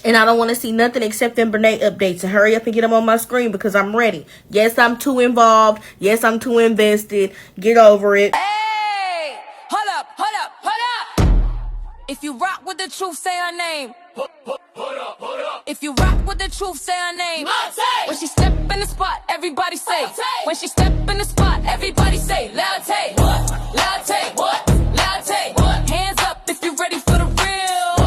And I don't want to see nothing except them Brenay updates. So hurry up and get them on my screen because I'm ready. Yes, I'm too involved. Yes, I'm too invested. Get over it. Hey! Hold up, hold up, hold up! If you rock with the truth, say her name. Hold up, hold up. If you rock with the truth, say her name. When she step in the spot, everybody say. When she step in the spot, everybody say. Latte, what? Latte, what? Latte, what? Hands up if you ready for the real.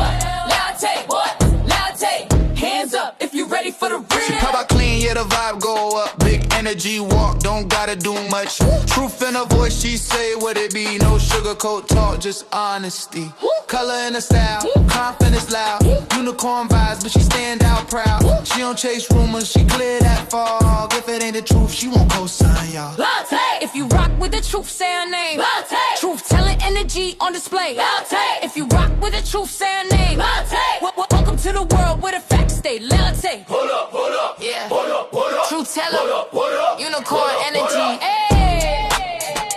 Latte, what? Latte, hands up if you ready for the real. She pop out clean, yeah, the vibe go up. Big energy walk, don't gotta do much. Truth in her voice, she say what it be. No sugarcoat talk, just honesty. Color in the style, confidence loud. Unicorn vibes, but she stand out proud. She don't chase rumors, she clear that fog. If it ain't the truth, she won't co-sign, y'all. Latte! If you rock with the truth, say her name. Latte! Truth telling energy on display. Latte! If you rock with the truth, say her name. Latte! Welcome to the world where the facts stay. Latte! Hold up, yeah. Hold up, Truth teller, hold up, unicorn energy. Hey,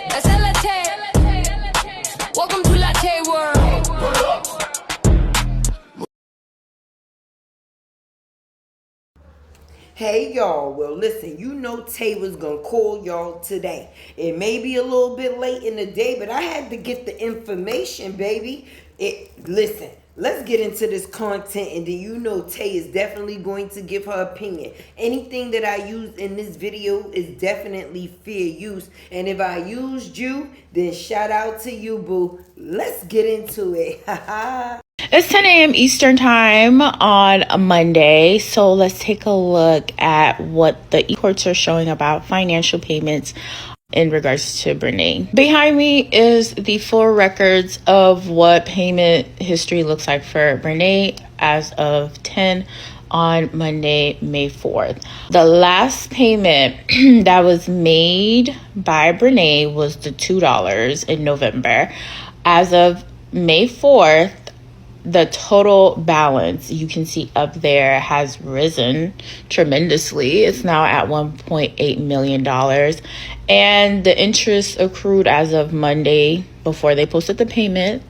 that's latte. Welcome to latte world. Hey y'all, well listen, you know Tay was gonna call y'all today. It may be a little bit late in the day, but I had to get the information, baby. Listen, let's get into this content, and then you know Tay is definitely going to give her opinion. Anything that I used in this video is definitely fair use, and if I used you, then shout out to you, boo. Let's get into it. It's 10 a.m. Eastern time on a Monday, so let's take a look at what the courts are showing about financial payments in regards to Brenay. Behind me is the full records of what payment history looks like for Brenay as of 10 on Monday, May 4th. The last payment that was made by Brenay was the $2 in November. As of May 4th, the total balance you can see up there has risen tremendously. It's now at $1.8 million. And the interest accrued as of Monday, before they posted the payment,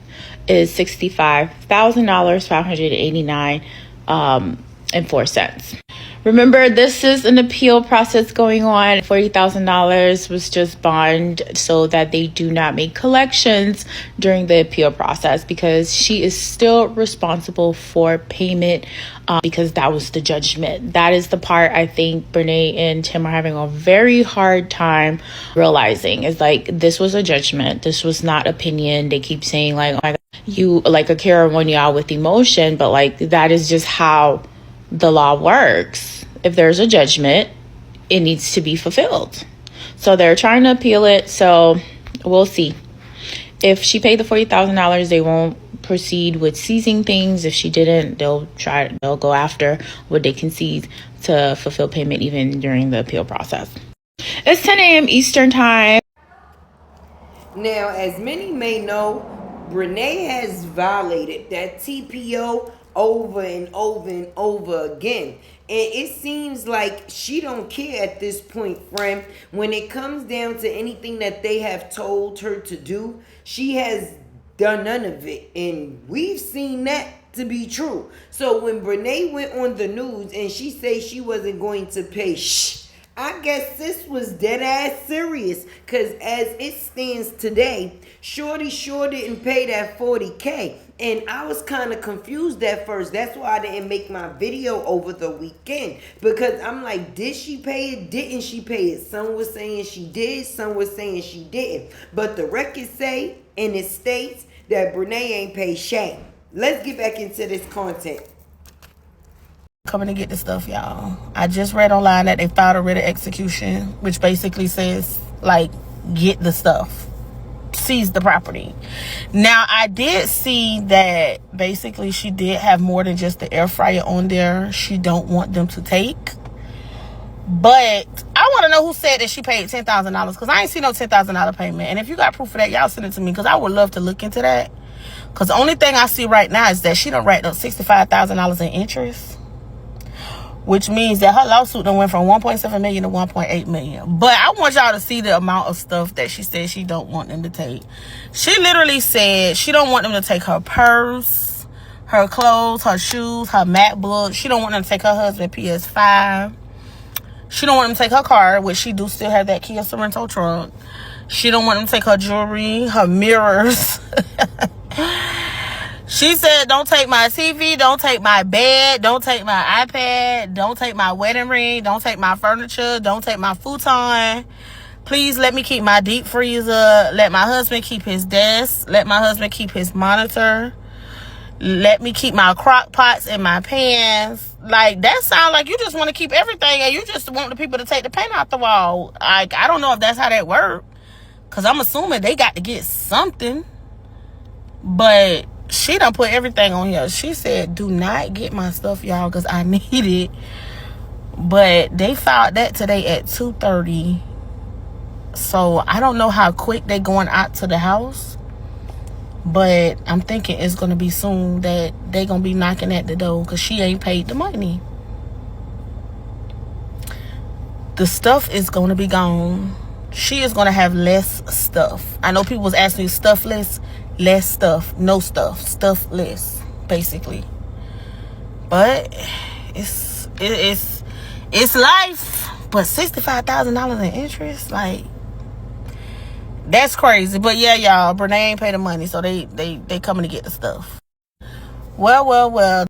is $65,000, 589 and 4 cents. Remember, this is an appeal process going on. $40,000 was just bond so that they do not make collections during the appeal process, because she is still responsible for payment because that was the judgment. That is the part I think Brenay and Tim are having a very hard time realizing. Is like, this was a judgment. This was not opinion. They keep saying like, oh my God, you like Akira Wanya with emotion, but like that is just how the law works. If there's a judgment, it needs to be fulfilled. So they're trying to appeal it. So we'll see. If she paid the $40,000, they won't proceed with seizing things. If she didn't, they'll go after what they can seize to fulfill payment even during the appeal process. It's 10 a.m. Eastern time. Now, as many may know, Brenay has violated that TPO over and over and over again. And it seems like she don't care at this point, friend. When it comes down to anything that they have told her to do, she has done none of it. And we've seen that to be true. So when Brenay went on the news and she said she wasn't going to pay, I guess this was dead ass serious, because as it stands today, Shorty sure didn't pay that $40K. And I was kind of confused at first. That's why I didn't make my video over the weekend, because I'm like, did she pay it? Didn't she pay it? Some was saying she did, some was saying she didn't. But the records say, and it states, that Brenay ain't paid shame. Let's get back into this content. Coming to get the stuff, y'all. I just read online that they filed a writ of execution, which basically says, like, get the stuff, seize the property. Now, I did see that basically she did have more than just the air fryer on there. She don't want them to take. But I want to know who said that she paid $10,000, because I ain't seen no $10,000 payment. And if you got proof of that, y'all send it to me, because I would love to look into that. Because the only thing I see right now is that she done racked up $65,000 in interest, which means that her lawsuit done went from $1.7 million to $1.8 million. But I want y'all to see the amount of stuff that she said she don't want them to take. She literally said she don't want them to take her purse, her clothes, her shoes, her MacBook. She don't want them to take her husband PS5. She don't want them to take her car, which she do still have that Kia Sorento truck. She don't want them to take her jewelry, her mirrors. She said, don't take my TV, don't take my bed, don't take my iPad, don't take my wedding ring, don't take my furniture, don't take my futon. Please let me keep my deep freezer. Let my husband keep his desk. Let my husband keep his monitor. Let me keep my crock pots and my pans. Like, that sounds like you just want to keep everything and you just want the people to take the paint out the wall. Like, I don't know if that's how that works. Because I'm assuming they got to get something. But she done put everything on here. She said, do not get my stuff, y'all, because I need it. But they filed that today at 2:30. So I don't know how quick they going out to the house. But I'm thinking it's going to be soon that they going to be knocking at the door because she ain't paid the money. The stuff is going to be gone. She is going to have less stuff. I know people was asking you stuff less. Less stuff, no stuff, stuff less, basically. But it's life. But $65,000 in interest, like, that's crazy. But yeah, y'all, Brenay ain't pay the money, so they coming to get the stuff. Well.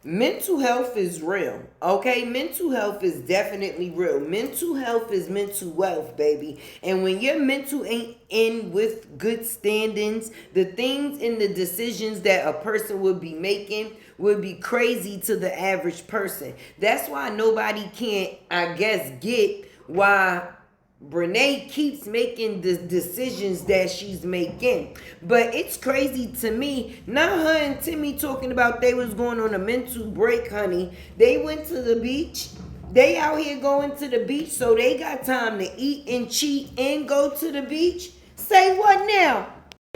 Mental health is real, okay? Mental health is definitely real. Mental health is mental wealth, baby. And when your mental ain't in with good standings, the things and the decisions that a person would be making would be crazy to the average person. That's why nobody can't, I guess, get why Brenay keeps making the decisions that she's making. But it's crazy to me. Now her and Timmy talking about they was going on a mental break, honey. They went to the beach. They out here going to the beach, so they got time to eat and cheat and go to the beach. Say what now?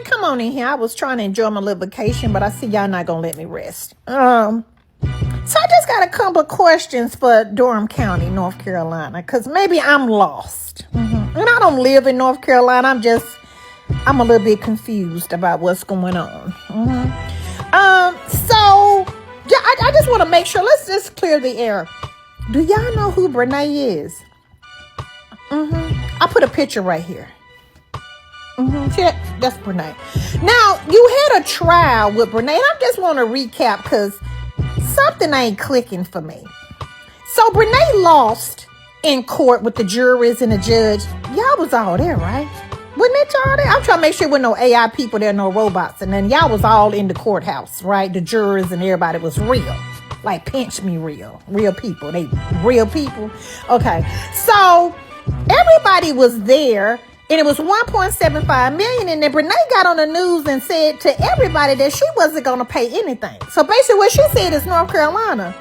Come on in here. I was trying to enjoy my little vacation, but I see y'all not gonna let me rest. So I just got a couple of questions for Durham County, North Carolina, because maybe I'm lost. And I don't live in North Carolina. I'm a little bit confused about what's going on. So yeah, I just want to make sure. Let's just clear the air. Do y'all know who Brenay is? I put a picture right here. See that? That's Brenay. Now, you had a trial with Brenay, and I just want to recap because something ain't clicking for me. So Brenay lost in court with the juries and the judge. Y'all was all there, right? Wasn't it y'all there? I'm trying to make sure there were no AI people there, no robots. And then y'all was all in the courthouse, right? The jurors and everybody was real. Like, pinch me real. Real people. They real people. Okay. So everybody was there. And it was $1.75 million. And then Brenay got on the news and said to everybody that she wasn't going to pay anything. So basically what she said is North Carolina.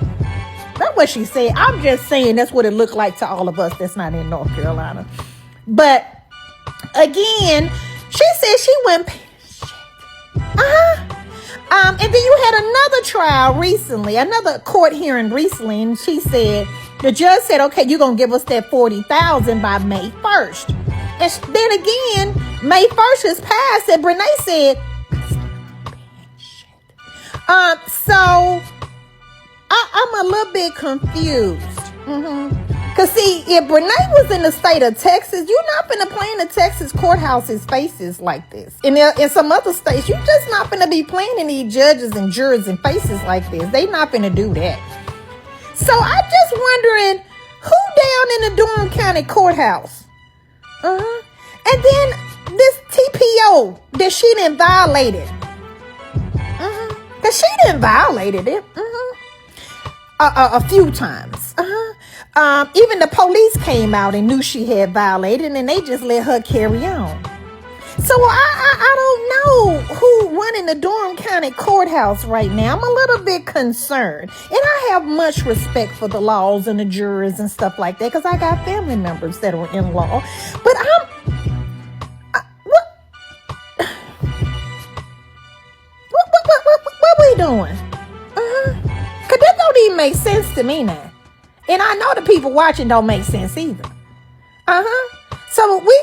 That's what she said. I'm just saying that's what it looked like to all of us that's not in North Carolina. But again, she said she went pay shit. And then you had another trial recently, another court hearing recently, and she said, the judge said, okay, you're going to give us that $40,000 by May 1st. And then again, May 1st is passed, and Brenay said, so I'm a little bit confused. Because see, if Brenay was in the state of Texas, you're not going to play in the Texas courthouses faces like this. In some other states, you're just not going to be playing in these judges and jurors and faces like this. They not going to do that. So I'm just wondering, who down in the Durham County courthouse? And then this TPO that she done violated. Cause she done violated it. A few times. Even the police came out and knew she had violated, and they just let her carry on. So I don't know who running the Durham County courthouse right now. I'm a little bit concerned. And I have much respect for the laws and the jurors and stuff like that because I got family members that are in law. But what we doing? Because that don't even make sense to me now. And I know the people watching don't make sense either. So we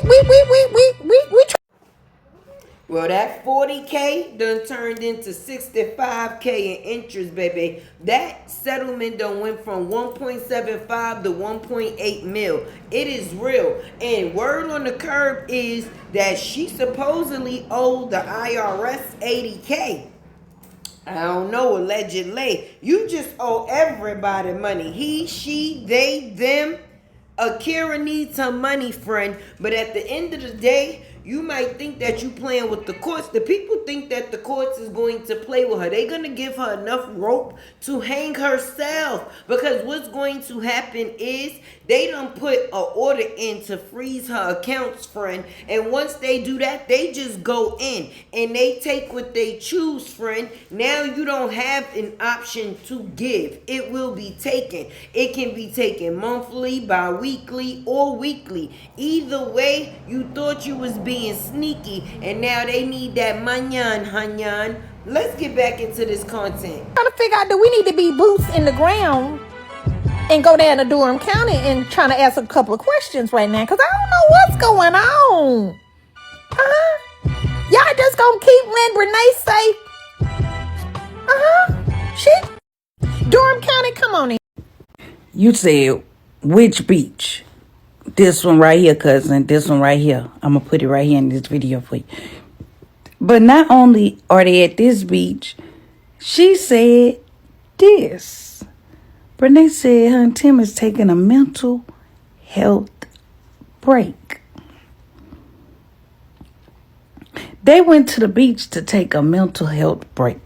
Well, that 40K done turned into 65K in interest, baby. That settlement done went from 1.75 to 1.8 mil. It is real. And word on the curb is that she supposedly owed the IRS 80K. I don't know, allegedly. You just owe everybody money. He, she, they, them. Akira needs some money, friend. But at the end of the day, you might think that you playing with the courts. The people think that the courts is going to play with her. They're going to give her enough rope to hang herself. Because what's going to happen is they done put an order in to freeze her accounts, friend. And once they do that, they just go in and they take what they choose, friend. Now you don't have an option to give. It will be taken. It can be taken monthly, bi-weekly, or weekly. Either way, you thought you was being sneaky, and now they need that manyan, hanyan. Let's get back into this content. Trying to figure out, do we need to be boots in the ground and go down to Durham County and trying to ask a couple of questions right now? Because I don't know what's going on. Y'all just gonna keep letting Brenay say, she, Durham County, come on in. You said which beach? This one right here, cousin. This one right here. I'm going to put it right here in this video for you. But not only are they at this beach, she said this. Brenay said her and Tim is taking a mental health break. They went to the beach to take a mental health break.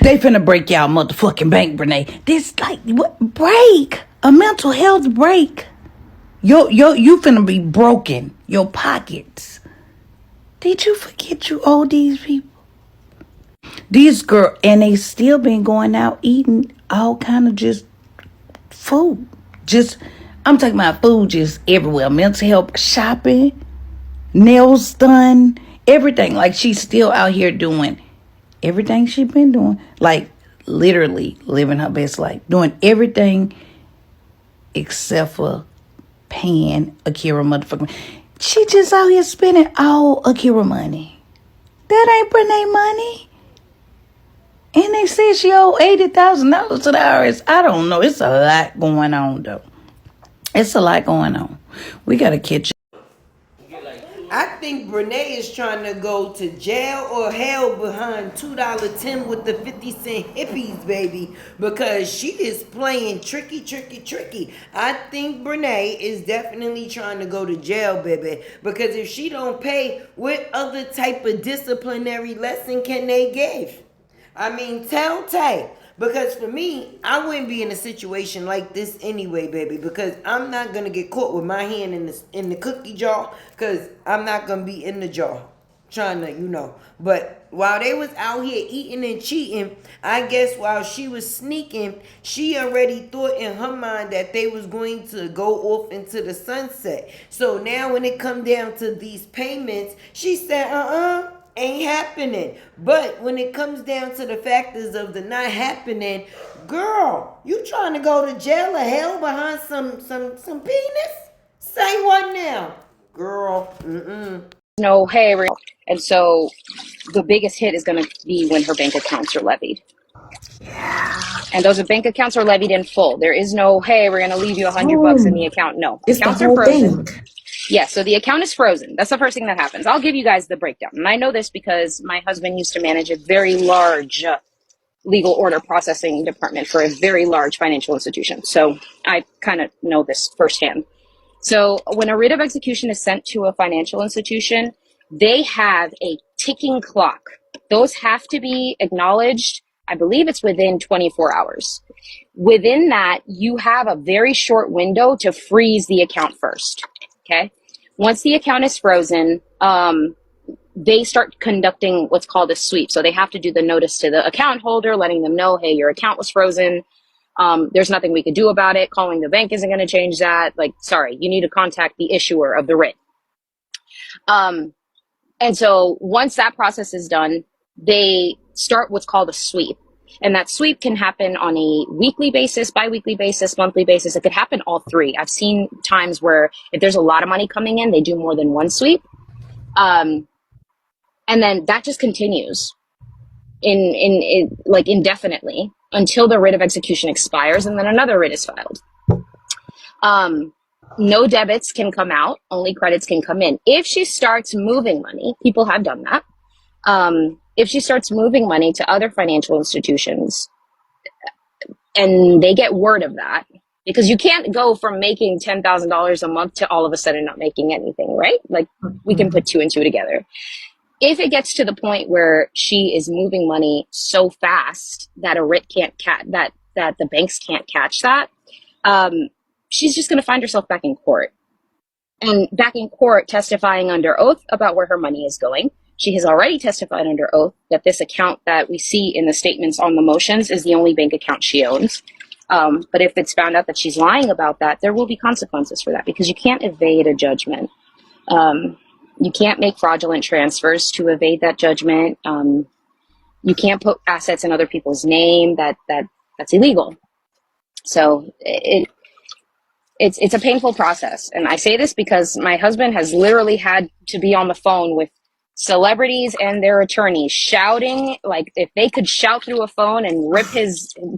They finna break y'all motherfucking bank, Brenay. This like what break? A mental health break. You finna be broken. Your pockets. Did you forget you owe these people? These girls, and they still been going out eating all kind of just food. Just, I'm talking about food just everywhere. Mental health, shopping, nails done, everything. Like she's still out here doing everything she's been doing. Like literally living her best life. Doing everything except for paying Akira motherfucking. She just out here spending all Akira money. That ain't Brenay money. And they said she owed $80,000 to the IRS. I don't know. It's a lot going on, though. It's a lot going on. We got to catch up. I think Brenay is trying to go to jail or hell behind $2 Tim with the 50 cent hippies, baby, because she is playing tricky. I think Brenay is definitely trying to go to jail, baby, because if she don't pay, what other type of disciplinary lesson can they give? I mean, telltale. Because for me, I wouldn't be in a situation like this anyway, baby. Because I'm not gonna get caught with my hand in the cookie jar. Because I'm not gonna be in the jar, trying to, But while they was out here eating and cheating, I guess while she was sneaking, she already thought in her mind that they was going to go off into the sunset. So now when it come down to these payments, she said, ain't happening. But when it comes down to the factors of the not happening, girl, you trying to go to jail or hell behind some penis? Say what now, girl? No, hey, and so the biggest hit is going to be when her bank accounts are levied. And those bank accounts are levied in full. There is no, hey, we're going to leave you $100 in the account. No, It's accounts the are whole frozen. thing. Yeah, so the account is frozen. That's the first thing that happens. I'll give you guys the breakdown. And I know this because my husband used to manage a very large legal order processing department for a very large financial institution. So I kind of know this firsthand. So when a writ of execution is sent to a financial institution, they have a ticking clock. Those have to be acknowledged. I believe it's within 24 hours. Within that, you have a very short window to freeze the account first. Okay. Once the account is frozen, they start conducting what's called a sweep. So they have to do the notice to the account holder, letting them know, hey, your account was frozen. There's nothing we could do about it. Calling the bank isn't going to change that. Like, sorry, you need to contact the issuer of the writ. And so once that process is done, they start what's called a sweep. And that sweep can happen on a weekly basis, bi-weekly basis, monthly basis. It could happen all three. I've seen times where if there's a lot of money coming in, they do more than one sweep. And then that just continues in like indefinitely until the writ of execution expires, and then another writ is filed. No debits can come out, only credits can come in. If she starts moving money, people have done that. If she starts moving money to other financial institutions and they get word of that, because you can't go from making $10,000 a month to all of a sudden not making anything, right? Like we can put two and two together. If it gets to the point where she is moving money so fast that a writ can't that the banks can't catch that, she's just going to find herself back in court. And back in court testifying under oath about where her money is going. She has already testified under oath that this account that we see in the statements on the motions is the only bank account she owns. But if it's found out that she's lying about that, there will be consequences for that, because you can't evade a judgment. You can't make fraudulent transfers to evade that judgment. You can't put assets in other people's name. That's illegal. So it's a painful process. And I say this because my husband has literally had to be on the phone with celebrities and their attorneys shouting, like if they could shout through a phone and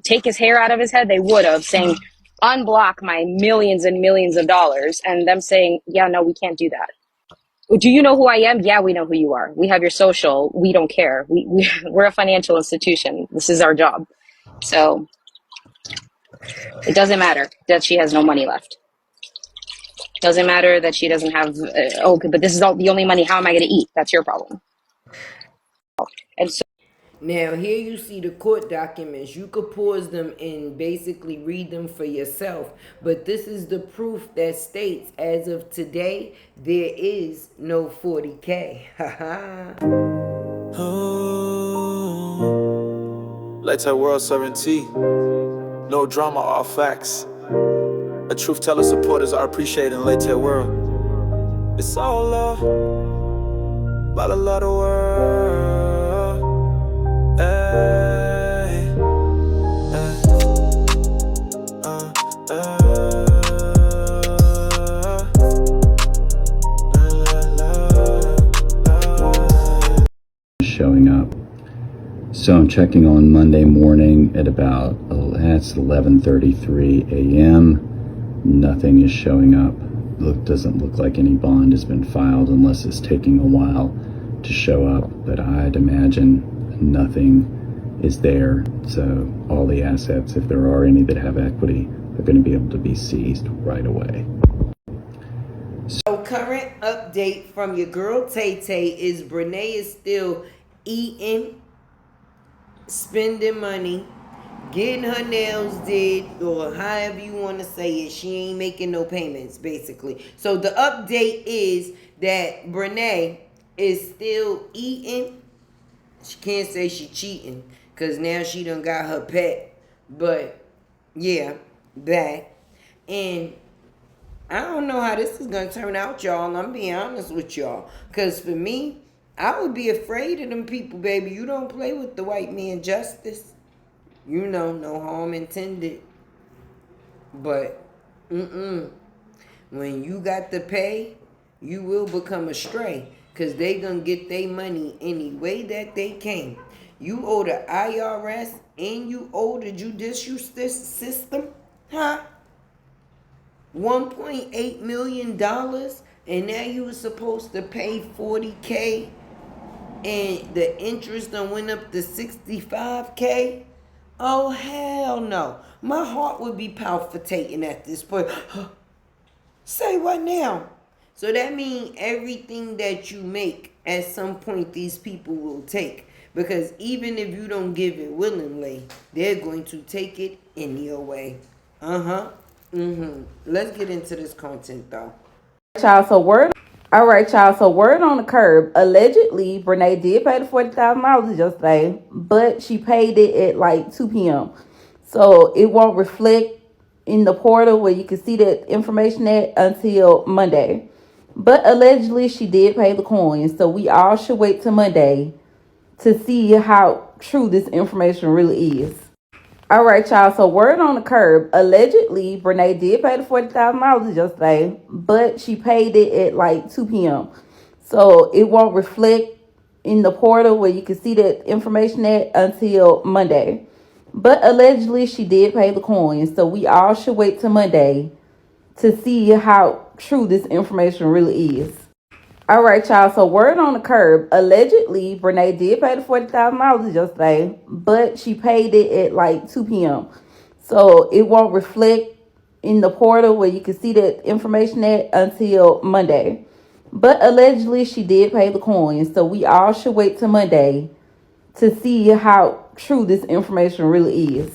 take his hair out of his head, they would have, saying, unblock my millions and millions of dollars. And them saying, yeah, no, we can't do that. Do you know who I am? Yeah, we know who you are. We have your social. We don't care. We're a financial institution. This is our job. So it doesn't matter that she has no money left. Doesn't matter that she doesn't have, but this is the only money. How am I going to eat? That's your problem. And so now here you see the court documents. You could pause them and basically read them for yourself. But this is the proof that states, as of today, there is no 40K. Haha. ITSLATEWORLD sovereignty. No drama, all facts. A truth teller supporters are appreciated in ITSLATEWORLD. It's all love, about a lot of world. Ay, showing up. So I'm checking on Monday morning at about, it's 11:33 a.m. Nothing is showing up. Doesn't look like any bond has been filed unless it's taking a while to show up. But I'd imagine nothing is there. So all the assets, if there are any that have equity, are going to be able to be seized right away. So current update from your girl Tay Tay is Brenay is still eating, spending money, getting her nails did, or however you want to say it. She ain't making no payments, basically. So the update is that Brenay is still eating. She can't say she cheating, because now she done got her pet. But, yeah, that. And I don't know how this is going to turn out, y'all. I'm being honest with y'all. Because for me, I would be afraid of them people, baby. You don't play with the white man justice. You know, no harm intended. But, when you got to pay, you will become a stray. Because they going to get their money any way that they can. You owe the IRS and you owe the judicial system, huh? $1.8 million, and now you were supposed to pay 40K, and the interest done went up to 65K. Oh, hell no. My heart would be palpitating at this point. Say what now? So that means everything that you make, at some point, these people will take. Because even if you don't give it willingly, they're going to take it in your way. Let's get into this content, though. All right, y'all. So word on the curb. Allegedly, Brenay did pay the $40,000 yesterday, but she paid it at like 2 p.m. So it won't reflect in the portal where you can see that information at until Monday. But allegedly, she did pay the coins. So we all should wait till Monday to see how true this information really is. All right, y'all. So word on the curb. Allegedly, Brenay did pay the $40,000 yesterday, but she paid it at like 2 p.m. So it won't reflect in the portal where you can see that information at until Monday. But allegedly, she did pay the coins. So we all should wait till Monday to see how true this information really is. All right, y'all. So word on the curb. Allegedly, Brenay did pay the $40,000 yesterday, but she paid it at like 2 p.m. So it won't reflect in the portal where you can see that information at until Monday. But allegedly, she did pay the coins. So we all should wait till Monday to see how true this information really is.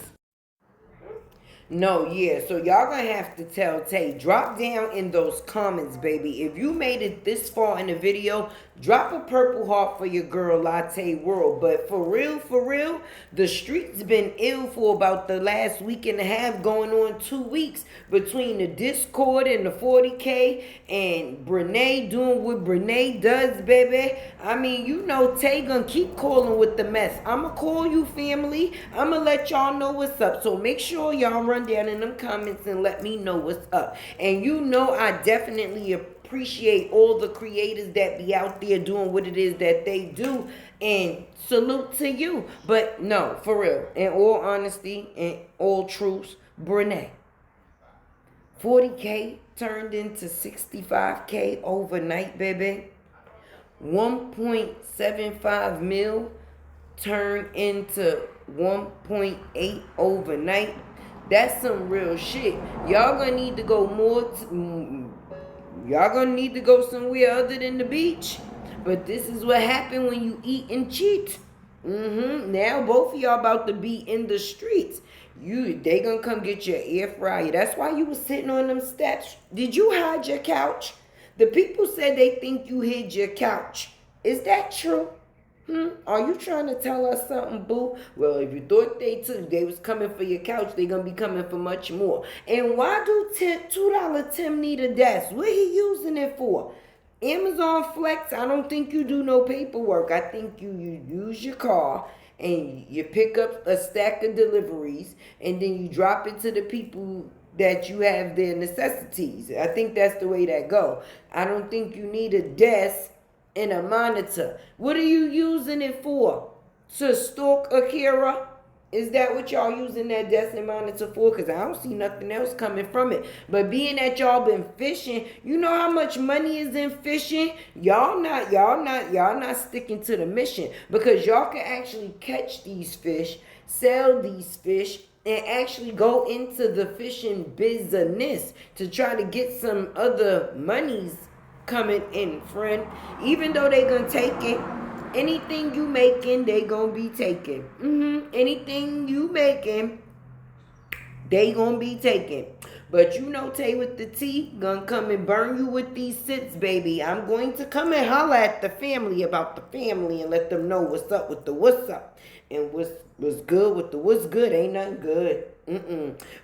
No, yeah. So y'all gonna have to tell Tay, drop down in those comments, baby. If you made it this far in the video, drop a purple heart for your girl Latte World. But for real, the streets been ill for about the last week and a half, going on 2 weeks, between the Discord and the 40K and Brenay doing what Brenay does, baby. I mean, you know Tay gonna keep calling with the mess. I'ma call you, family. I'ma let y'all know what's up. So make sure y'all run down in them comments and let me know what's up. And you know I definitely appreciate all the creators that be out there doing what it is that they do, and salute to you. But no, for real, in all honesty and all truths, Brenay, 40K turned into 65K overnight, baby. 1.75 mil turned into 1.8 overnight. That's some real shit. Y'all gonna need to go y'all gonna need to go somewhere other than the beach. But this is what happened when you eat and cheat. Now both of y'all about to be in the streets. They gonna come get your air fryer. That's why you was sitting on them steps. Did you hide your couch? The people said they think you hid your couch. Is that true? Are you trying to tell us something, boo? Well, if you thought they was coming for your couch, they gonna be coming for much more. And why do $2 Tim need a desk? What he using it for? Amazon Flex, I don't think you do no paperwork. I think you use your car and you pick up a stack of deliveries and then you drop it to the people that you have their necessities. I think that's the way that go. I don't think you need a desk and a monitor. What are you using it for? To stalk Akira? Is that what y'all using that desk and monitor for? Because I don't see nothing else coming from it. But being that y'all been fishing, you know how much money is in fishing? Y'all not sticking to the mission. Because y'all can actually catch these fish, sell these fish, and actually go into the fishing business to try to get some other monies coming in, friend. Even though they gonna take it, anything you making, they gonna be taking. Anything you making, they gonna be taking. But you know Tay with the T gonna come and burn you with these sits, baby. I'm going to come and holler at the family about the family and let them know what's up with the what's up. And what's good with the what's good ain't nothing good.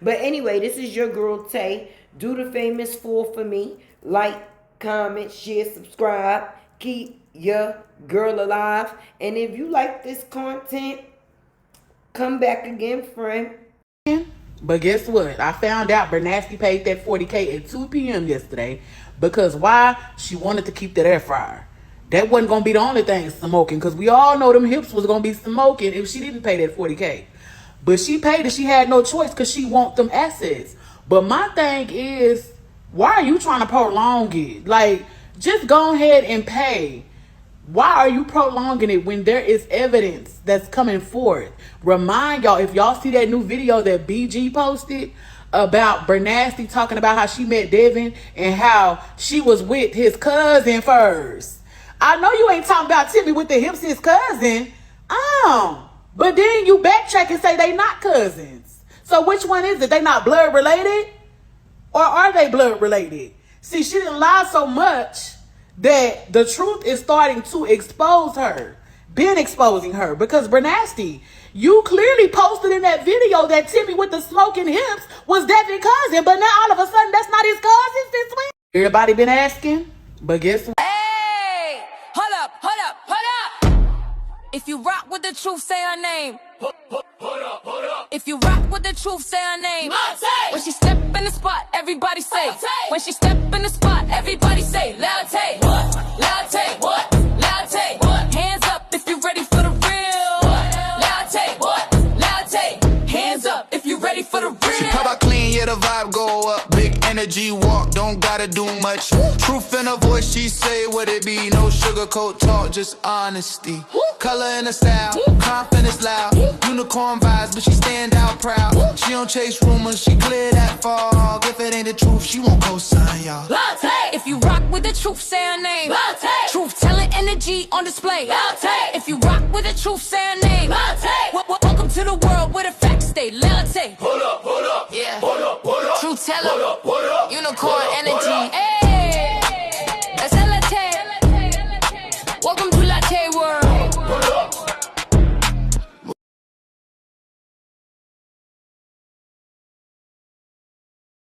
But anyway, this is your girl Tay. Do the famous 4 for me. Like, comment, share, subscribe. Keep your girl alive. And if you like this content, come back again, friend. But guess what? I found out Bernasty paid that 40K at 2 p.m. yesterday. Because why? She wanted to keep that air fryer. That wasn't going to be the only thing smoking. Because we all know them hips was going to be smoking if she didn't pay that 40K. But she paid it. She had no choice because she want them assets. But my thing is, why are you trying to prolong it? Like, just go ahead and pay. Why are you prolonging it when there is evidence that's coming forth? Remind y'all, if y'all see that new video that BG posted about Bernasty talking about how she met Devin and how she was with his cousin first. I know you ain't talking about Timmy with the hips, his cousin. But then you backtrack and say they not cousins. So which one is it? They not blood related? Or are they blood related? See, she didn't lie so much that the truth is starting to expose her. Been exposing her. Because Bernasty, you clearly posted in that video that Timmy with the smoking hips was Devin's cousin. But now all of a sudden that's not his cousin since when? Everybody been asking. But guess what? Hey! Hold up. If you rock with the truth, say her name. If you rock with the truth, say her name. When she step in the spot, everybody say. When she step in the spot, everybody say. Latte, what? Latte, what? Latte, what? Hands up if you ready for the real. Latte, what? Latte, hands up if you ready for the real. She pop out clean, yeah, the vibe go up. Big energy walk, don't gotta do much. Truth in her voice, she say what it be. No sugarcoat talk, just honesty. Color in her style, confidence loud. Unicorn vibes, but she stand out proud. She don't chase rumors, she clear that fog. If it ain't the truth, she won't co-sign y'all. Latte. If you rock with the truth, say her name. Latte. Truth telling energy on display. Latte. If you rock with the truth, say her name. Latte. Welcome to the world where the facts stay. Latte. Hold up, yeah. hold up, hold up. Truth teller. Hold up, unicorn energy.